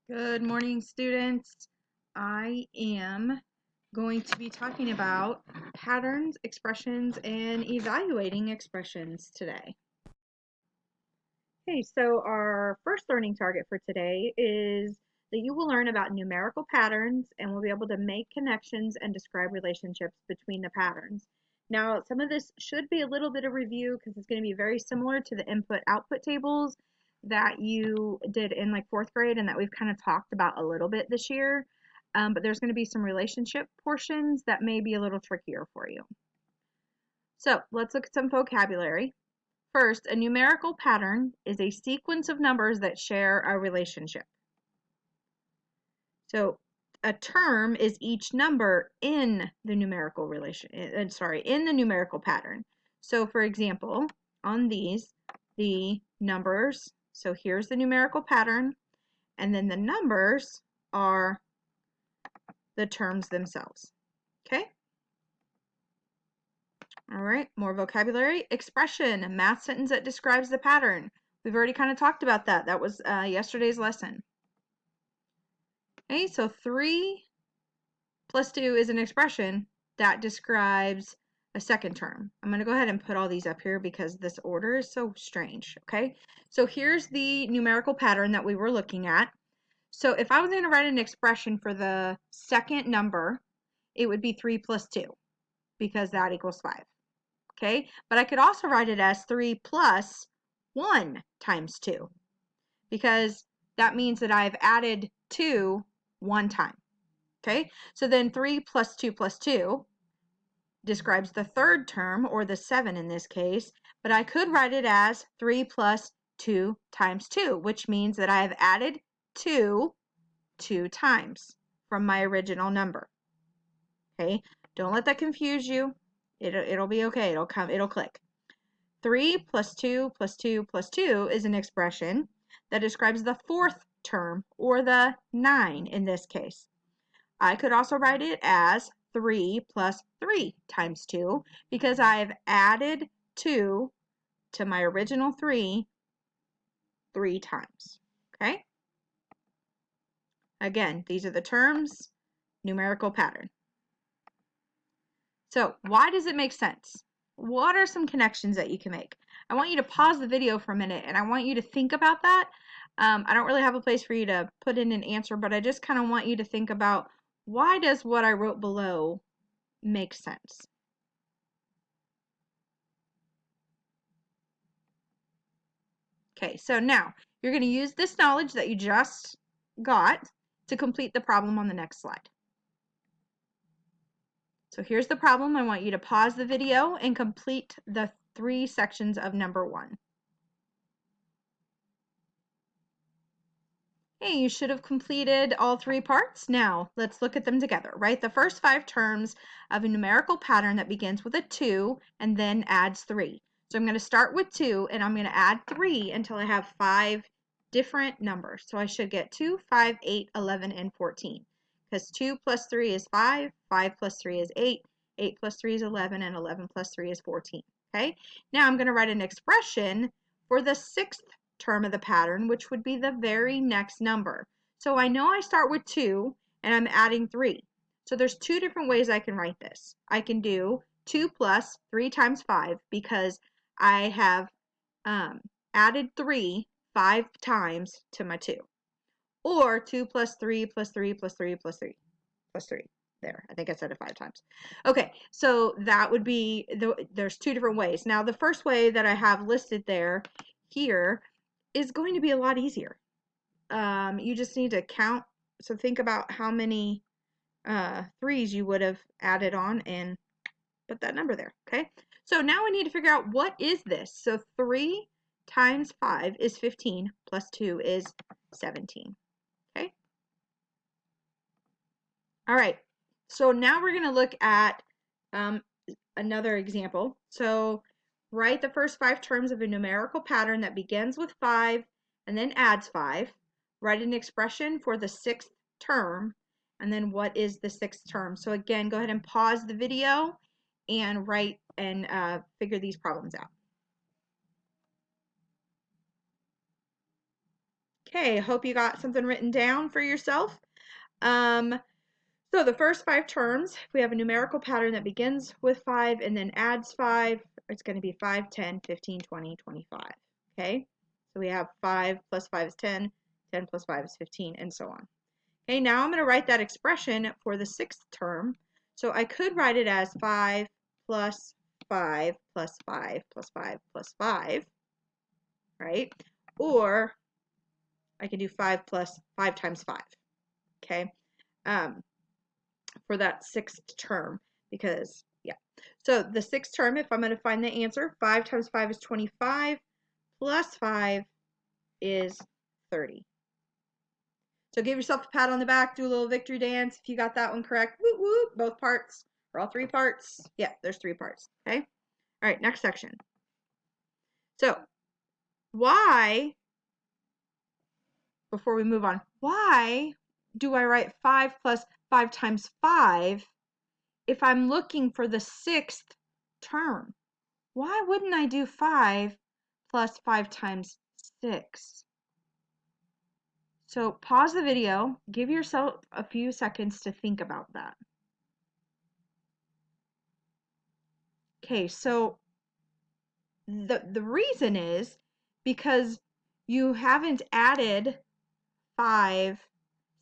Good morning, students. I am going to be talking about patterns, expressions, and evaluating expressions today. Okay, so our first learning target for today is that you will learn about numerical patterns and we'll be able to make connections and describe relationships between the patterns. Now, some of this should be a little bit of review because it's going to be very similar to the input-output tables that you did in like fourth grade and that we've kind of talked about a little bit this year. But there's going to be some relationship portions that may be a little trickier for you. So let's look at some vocabulary. First, a numerical pattern is a sequence of numbers that share a relationship. So a term is each number in the numerical in the numerical pattern. So for example, on these, the numbers, so here's the numerical pattern, and then the numbers are the terms themselves. Okay? All right, more vocabulary. Expression, a math sentence that describes the pattern. We've already kind of talked about that. That was yesterday's lesson. Okay, so 3 plus 2 is an expression that describes a second term. I'm going to go ahead and put all these up here because this order is so strange. Okay, so here's the numerical pattern that we were looking at. So if I was going to write an expression for the second number, it would be 3 plus 2 because that equals 5. Okay, but I could also write it as 3 plus 1 times 2 because that means that I've added 2 one time. Okay, so then 3 plus 2 plus 2 describes the third term, or the 7 in this case, but I could write it as 3 plus 2 times 2, which means that I have added 2 times from my original number. Okay, don't let that confuse you. It'll be okay. It'll click. 3 plus 2 plus 2 plus 2 is an expression that describes the fourth term, or the 9 in this case. I could also write it as 3 plus 3 times 2 because I've added 2 to my original 3 times. Okay? Again, these are the terms, numerical pattern. So why does it make sense? What are some connections that you can make? I want you to pause the video for a minute and I want you to think about that. I don't really have a place for you to put in an answer, but I just kind of want you to think about, why does what I wrote below make sense? Okay, so now you're going to use this knowledge that you just got to complete the problem on the next slide. So here's the problem. I want you to pause the video and complete the 3 sections of number 1. Hey, you should have completed all 3 parts. Now, let's look at them together. Write the first 5 terms of a numerical pattern that begins with a 2 and then adds 3. So I'm going to start with 2 and I'm going to add 3 until I have 5 different numbers. So I should get 2, 5, 8, 11, and 14. Because 2 plus 3 is 5, 5 plus 3 is 8, 8 plus 3 is 11, and 11 plus 3 is 14. Okay? Now I'm going to write an expression for the 6th term of the pattern, which would be the very next number. So I know I start with 2 and I'm adding 3. So there's 2 different ways I can write this. I can do 2 plus 3 times 5 because I have added 3 5 times to my 2. Or 2 plus 3 plus 3 plus 3 plus 3 plus 3. There, I think I said it 5 times. Okay, so that would be, there's 2 different ways. Now the first way that I have listed there here is going to be a lot easier. You just need to count. So think about how many 3s you would have added on and put that number there. Okay. So now we need to figure out, what is this? So 3 times 5 is 15 plus 2 is 17. Okay. All right. So now we're going to look at another example. So write the first 5 terms of a numerical pattern that begins with 5 and then adds 5. Write an expression for the 6th term, and then what is the 6th term? So again, go ahead and pause the video and write and figure these problems out. Okay, hope you got something written down for yourself. So the first 5 terms, we have a numerical pattern that begins with 5 and then adds 5. It's going to be 5, 10, 15, 20, 25. Okay, so we have 5 plus 5 is 10, 10 plus 5 is 15, and so on. Okay, now I'm going to write that expression for the 6th term. So I could write it as 5 plus 5 plus 5 plus 5 plus 5, right? Or I can do 5 plus 5 times 5, okay, for that 6th term, because, yeah. So the 6th term, if I'm going to find the answer, 5 times 5 is 25, plus 5 is 30. So give yourself a pat on the back, do a little victory dance if you got that one correct. Whoop, whoop, both parts, or all 3 parts. Yeah, there's 3 parts, okay? All right, next section. So why, before we move on, why do I write 5 plus 5 times 5 if I'm looking for the 6th term? Why wouldn't I do 5 plus 5 times 6? So pause the video, give yourself a few seconds to think about that. Okay, so the reason is because you haven't added 5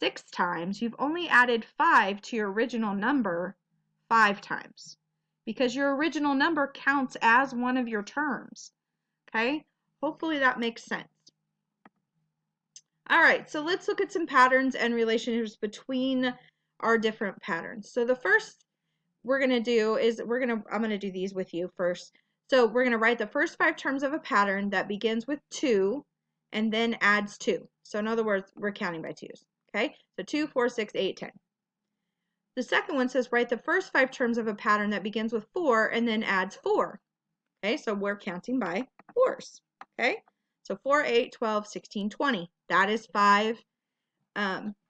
6 times. You've only added 5 to your original number 5 times, because your original number counts as one of your terms. Okay, hopefully that makes sense. All right, so let's look at some patterns and relationships between our different patterns. So the first we're going to do is I'm going to do these with you first. So we're going to write the first 5 terms of a pattern that begins with 2 and then adds 2. So in other words, we're counting by 2s. Okay, so 2, 4, 6, 8, 10. The second one says write the first 5 terms of a pattern that begins with 4 and then adds 4. Okay, so we're counting by 4s. Okay, so 4, 8, 12, 16, 20. That is 5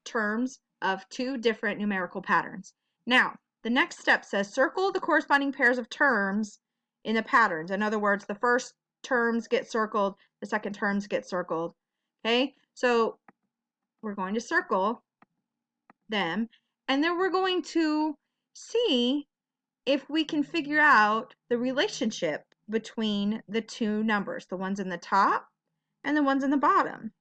terms of 2 different numerical patterns. Now, the next step says circle the corresponding pairs of terms in the patterns. In other words, the first terms get circled, the second terms get circled. Okay, so we're going to circle them, and then we're going to see if we can figure out the relationship between the 2 numbers, the ones in the top and the ones in the bottom.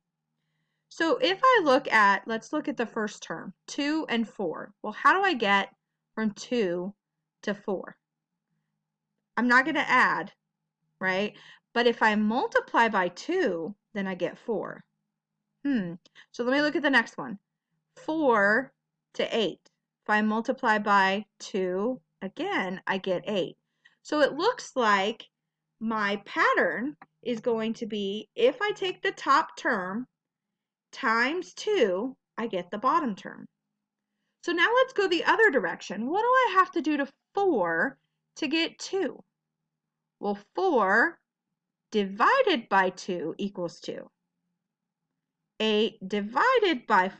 So if I look at, let's look at the first term, 2 and 4. Well, how do I get from 2 to 4? I'm not going to add, right? But if I multiply by 2, then I get 4. So let me look at the next one. 4 to 8. If I multiply by 2, again, I get 8. So it looks like my pattern is going to be, if I take the top term times 2, I get the bottom term. So now let's go the other direction. What do I have to do to 4 to get 2? Well, 4 divided by 2 equals 2. 8 divided by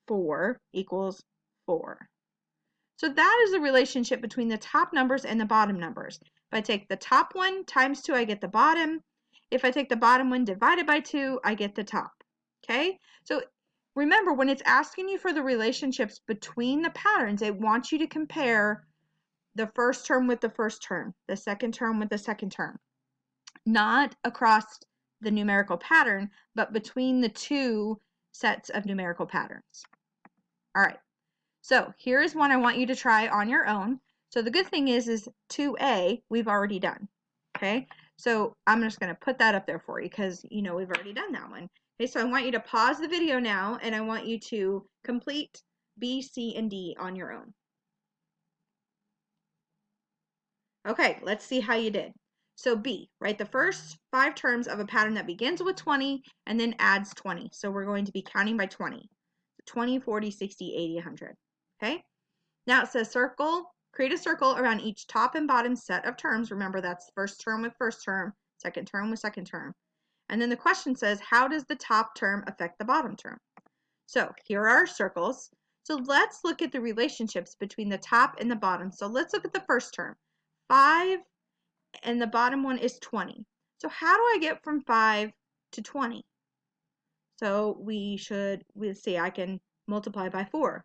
4 equals 4. So that is the relationship between the top numbers and the bottom numbers. If I take the top one times 2, I get the bottom. If I take the bottom one divided by 2, I get the top. Okay? So remember, when it's asking you for the relationships between the patterns, it wants you to compare the first term with the first term, the second term with the second term. Not across the numerical pattern, but between the 2 sets of numerical patterns. All right. So here is one I want you to try on your own. So the good thing is 2A we've already done. Okay, so I'm just going to put that up there for you because you know we've already done that one. Okay, so I want you to pause the video now and I want you to complete B, C, and D on your own. Okay, let's see how you did. So B, write the first 5 terms of a pattern that begins with 20 and then adds 20. So we're going to be counting by 20. 20, 40, 60, 80, 100. Okay, now it says create a circle around each top and bottom set of terms. Remember, that's first term with first term, second term with second term. And then the question says, how does the top term affect the bottom term? So here are our circles. So let's look at the relationships between the top and the bottom. So let's look at the first term. 5 and the bottom one is 20. So how do I get from 5 to 20? So we'll see, I can multiply by 4.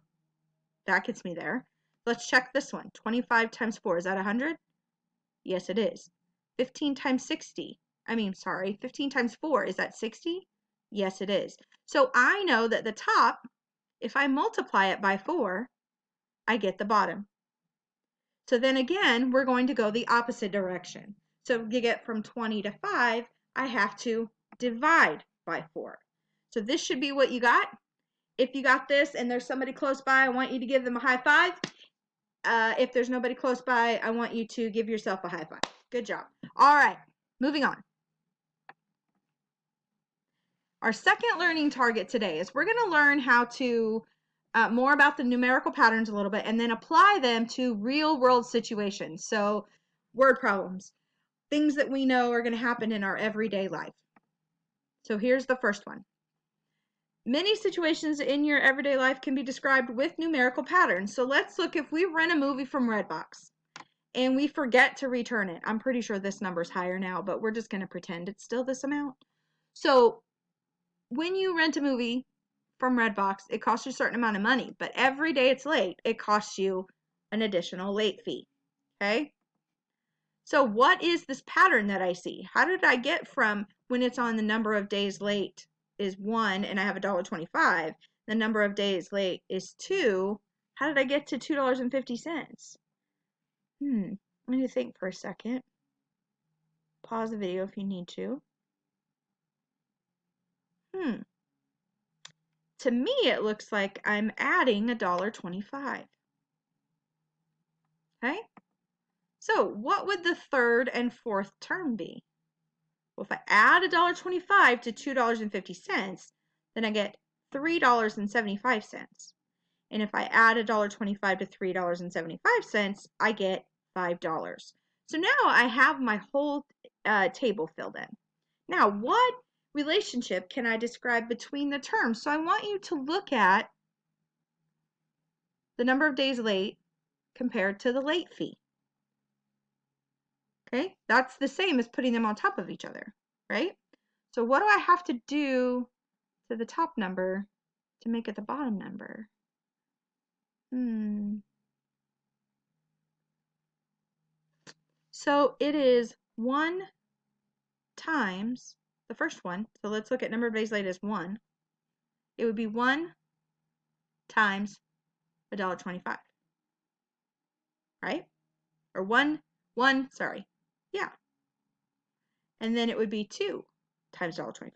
That gets me there. Let's check this one. 25 times 4, is that 100? Yes, it is. 15 times 15 times 4, is that 60? Yes, it is. So I know that the top, if I multiply it by 4, I get the bottom. So then again, we're going to go the opposite direction. So to get from 20 to 5, I have to divide by 4. So this should be what you got. If you got this and there's somebody close by, I want you to give them a high five. If there's nobody close by, I want you to give yourself a high five. Good job. All right, moving on. Our second learning target today is we're going to learn how to more about the numerical patterns a little bit and then apply them to real world situations. So word problems, things that we know are going to happen in our everyday life. So here's the first one. Many situations in your everyday life can be described with numerical patterns. So let's look, if we rent a movie from Redbox and we forget to return it. I'm pretty sure this number's higher now, but we're just going to pretend it's still this amount. So when you rent a movie from Redbox, it costs you a certain amount of money, but every day it's late, it costs you an additional late fee. Okay? So what is this pattern that I see? How did I get from when it's on the number of days late is 1 and I have $1.25, the number of days late is 2, how did I get to $2.50? I need to think for a second. Pause the video if you need to. To me, it looks like I'm adding $1.25. Okay? So what would the third and fourth term be? Well, if I add $1.25 to $2.50, then I get $3.75. And if I add $1.25 to $3.75, I get $5. So now I have my whole table filled in. Now, what relationship can I describe between the terms? So I want you to look at the number of days late compared to the late fee. Okay, that's the same as putting them on top of each other, right? So what do I have to do to the top number to make it the bottom number? So it is 1 times the first one. So let's look at number of days late as 1. It would be 1 times $1.25, right? Or 1, sorry. Yeah. And then it would be 2 times $1.25.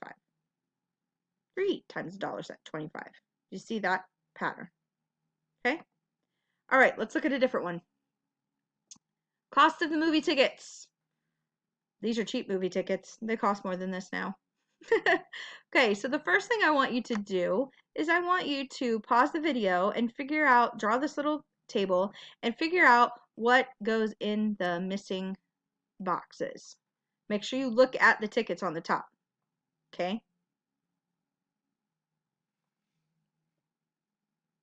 3 times $1.25. You see that pattern? Okay? All right, let's look at a different one. Cost of the movie tickets. These are cheap movie tickets. They cost more than this now. Okay, so the first thing I want you to do is I want you to pause the video and figure out, draw this little table and figure out what goes in the missing boxes. Make sure you look at the tickets on the top. Okay?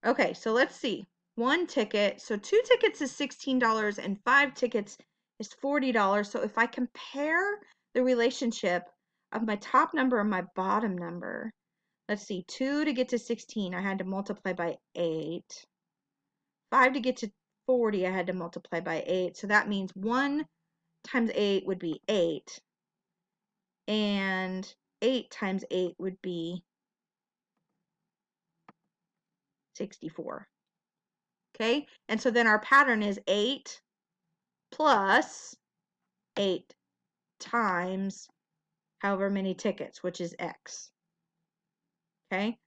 Okay, so let's see. 1 ticket, so 2 tickets is $16 and 5 tickets is $40. So if I compare the relationship of my top number and my bottom number, let's see, 2 to get to 16, I had to multiply by 8. 5 to get to 40, I had to multiply by 8. So that means 1 times 8 would be 8. And 8 times 8 would be 64. Okay, and so then our pattern is 8 plus 8 times however many tickets, which is X. Okay,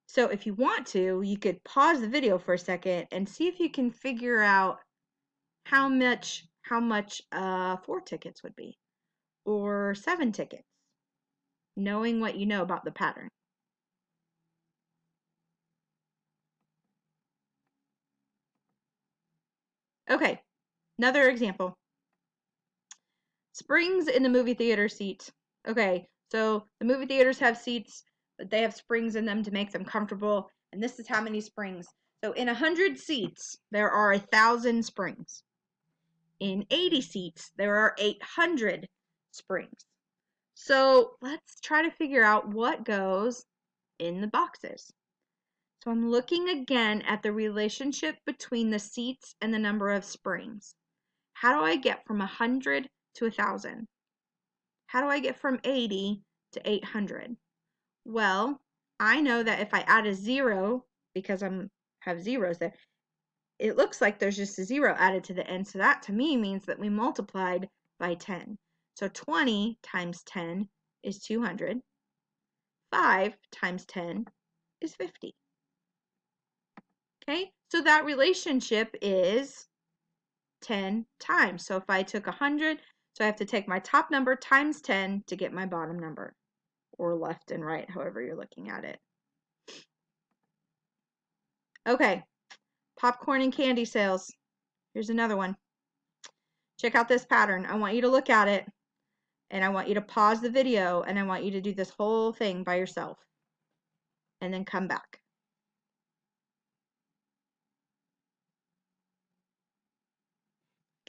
so if you want to, you could pause the video for a second and see if you can figure out how much 4 tickets would be, or 7 tickets, knowing what you know about the pattern. Okay, another example. Springs in the movie theater seat. Okay, so the movie theaters have seats, but they have springs in them to make them comfortable. And this is how many springs. So in 100 seats, there are 1,000 springs. In 80 seats, there are 800 springs. So let's try to figure out what goes in the boxes. So I'm looking again at the relationship between the seats and the number of springs. How do I get from 100 to 1,000? How do I get from 80 to 800? Well, I know that if I add a 0, because I have zeros there, it looks like there's just a 0 added to the end. So that to me means that we multiplied by 10. So 20 times 10 is 200. 5 times 10 is 50. Okay, so that relationship is 10 times. So if I took 100, so I have to take my top number times 10 to get my bottom number, or left and right, however you're looking at it. Okay, popcorn and candy sales. Here's another one. Check out this pattern. I want you to look at it, and I want you to pause the video, and I want you to do this whole thing by yourself, and then come back.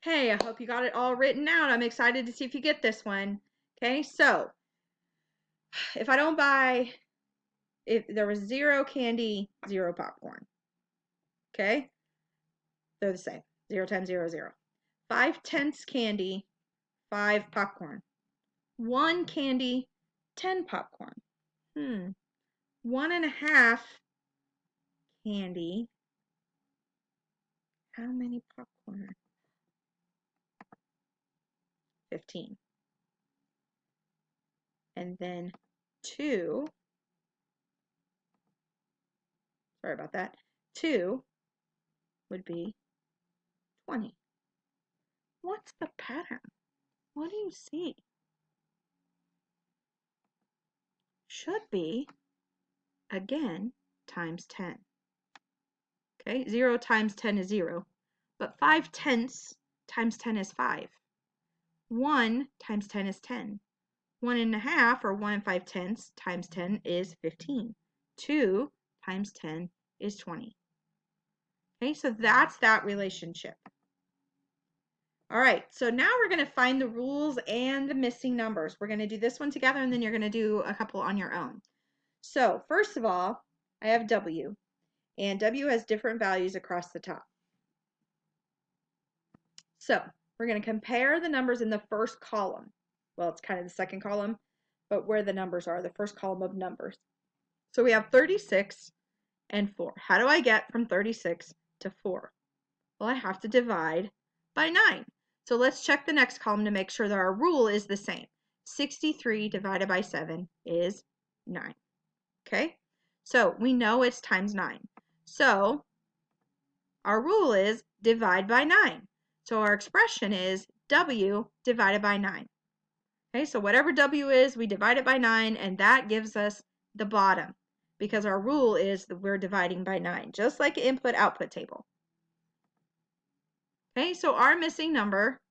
Okay, I hope you got it all written out. I'm excited to see if you get this one. Okay, so if I don't buy, if there was 0 candy, 0 popcorn. Okay, they're the same. 0 times 0 is 0. 5/10 candy, 5 popcorn. 1 candy, 10 popcorn. 1.5 candy. How many popcorn? 15. And then 2. Sorry about that. 2 would be 20. What's the pattern? What do you see? Should be, again, times 10. Okay, 0 times 10 is 0. But 5/10 times 10 is 5. 1 times 10 is 10. 1.5, or 1 5/10 times 10 is 15. 2 times 10 is 20. Okay, so that's that relationship. All right, so now we're going to find the rules and the missing numbers. We're going to do this one together, and then you're going to do a couple on your own. So first of all, I have W, and W has different values across the top. So we're going to compare the numbers in the first column. Well, it's kind of the second column, but where the numbers are, the first column of numbers. So we have 36 and 4. How do I get from 36 to 4? Well, I have to divide by 9. So let's check the next column to make sure that our rule is the same. 63 divided by 7 is 9. Okay? So we know it's times 9. So our rule is divide by 9. So our expression is W divided by 9. Okay, so whatever W is, we divide it by 9, and that gives us the bottom, because our rule is that we're dividing by 9, just like an input-output table. Okay, so our missing number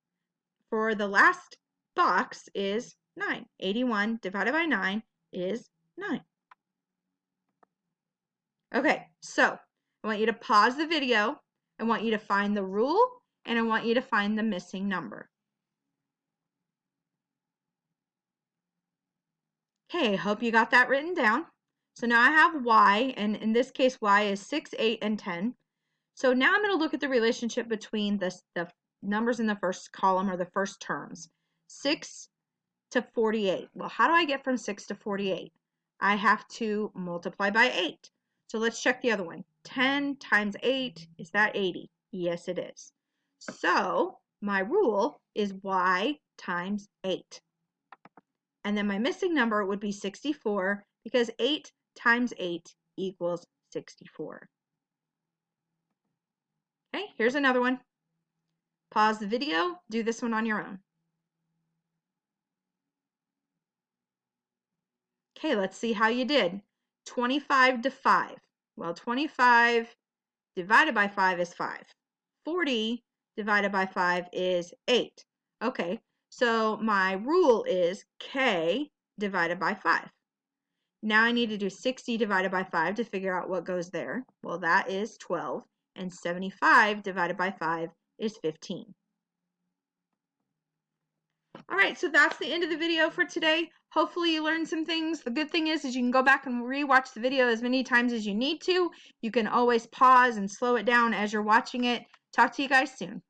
for the last box is 9. 81 divided by 9 is 9. Okay, so I want you to pause the video. I want you to find the rule, and I want you to find the missing number. Okay, hope you got that written down. So now I have Y, and in this case, Y is 6, 8, and 10. So now I'm going to look at the relationship between the numbers in the first column, or the first terms. 6 to 48. Well, how do I get from 6 to 48? I have to multiply by 8. So let's check the other one. 10 times 8, is that 80? Yes, it is. So my rule is Y times 8. And then my missing number would be 64, because 8 times 8 equals 64. Okay, here's another one. Pause the video, do this one on your own. Okay, let's see how you did. 25 to 5. Well, 25 divided by 5 is 5. 40 divided by 5 is 8. Okay, so my rule is K divided by 5. Now I need to do 60 divided by 5 to figure out what goes there. Well, that is 12. And 75 divided by 5 is 15. All right, so that's the end of the video for today. Hopefully you learned some things. The good thing is you can go back and rewatch the video as many times as you need to. You can always pause and slow it down as you're watching it. Talk to you guys soon.